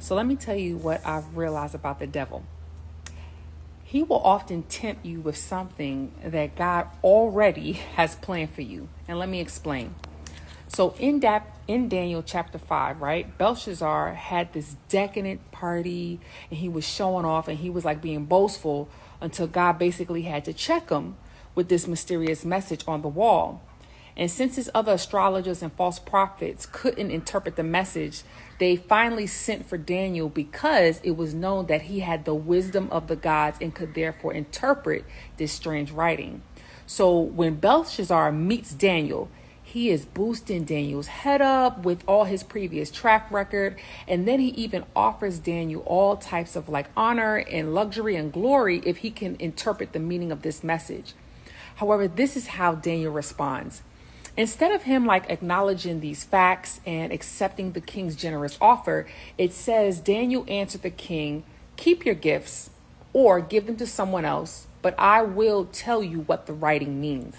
So let me tell you what I've realized about the devil. He will often tempt you with something that God already has planned for you. And let me explain. So in Daniel chapter 5, right, Belshazzar had this decadent party and he was showing off and he was like being boastful until God basically had to check him with this mysterious message on the wall. And since his other astrologers and false prophets couldn't interpret the message, they finally sent for Daniel because it was known that he had the wisdom of the gods and could therefore interpret this strange writing. So when Belshazzar meets Daniel, he is boosting Daniel's head up with all his previous track record. And then he even offers Daniel all types of like honor and luxury and glory if he can interpret the meaning of this message. However, this is how Daniel responds. Instead of him like acknowledging these facts and accepting the king's generous offer, it says Daniel answered the king, "Keep your gifts or give them to someone else, but I will tell you what the writing means."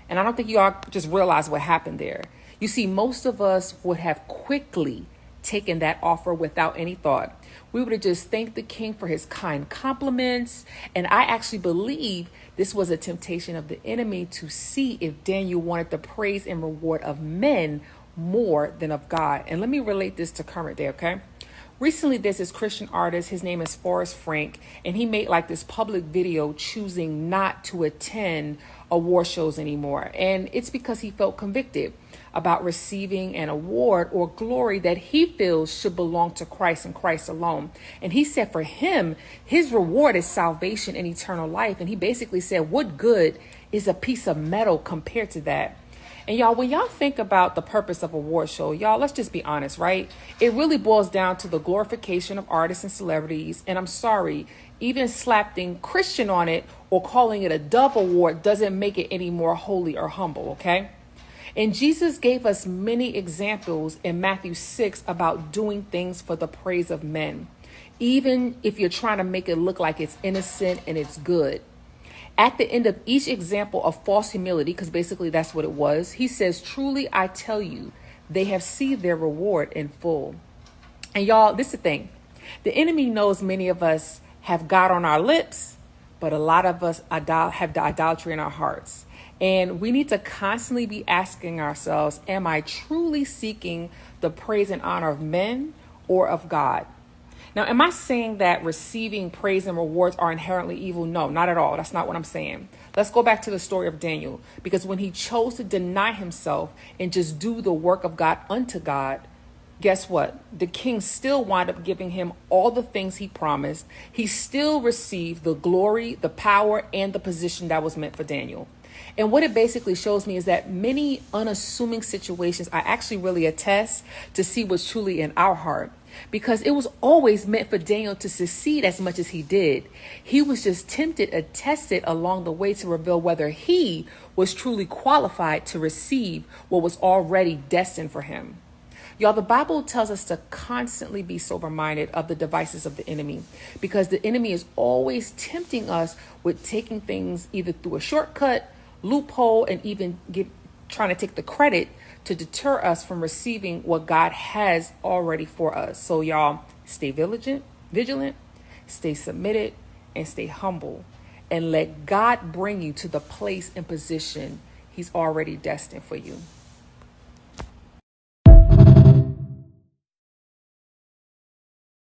And I don't think you all just realize what happened there. You see, most of us would have quickly taken that offer without any thought. We would have just thanked the king for his kind compliments. And I actually believe this was a temptation of the enemy to see if Daniel wanted the praise and reward of men more than of God. And let me relate this to current day, okay? Recently, there's this Christian artist, his name is Forrest Frank, and he made like this public video choosing not to attend award shows anymore. And it's because he felt convicted about receiving an award or glory that he feels should belong to Christ and Christ alone. And he said for him, his reward is salvation and eternal life. And he basically said, what good is a piece of metal compared to that? And y'all, when y'all think about the purpose of a award show, y'all, let's just be honest, right? It really boils down to the glorification of artists and celebrities. And I'm sorry, even slapping Christian on it or calling it a dove award doesn't make it any more holy or humble, okay? And Jesus gave us many examples in Matthew 6 about doing things for the praise of men, even if you're trying to make it look like it's innocent and it's good. At the end of each example of false humility, because basically that's what it was, he says, "Truly, I tell you, they have seen their reward in full." And y'all, this is the thing. The enemy knows many of us have God on our lips, but a lot of us have the idolatry in our hearts. And we need to constantly be asking ourselves, am I truly seeking the praise and honor of men or of God? Now, am I saying that receiving praise and rewards are inherently evil? No, not at all. That's not what I'm saying. Let's go back to the story of Daniel, because when he chose to deny himself and just do the work of God unto God, guess what? The king still wound up giving him all the things he promised. He still received the glory, the power, and the position that was meant for Daniel. And what it basically shows me is that many unassuming situations are actually really a test to see what's truly in our heart. Because it was always meant for Daniel to succeed as much as he did. He was just tempted and tested along the way to reveal whether he was truly qualified to receive what was already destined for him. Y'all, the Bible tells us to constantly be sober-minded of the devices of the enemy, because the enemy is always tempting us with taking things either through a shortcut, loophole, and even trying to take the credit to deter us from receiving what God has already for us. So y'all, stay vigilant, stay submitted, and stay humble, and let God bring you to the place and position he's already destined for you.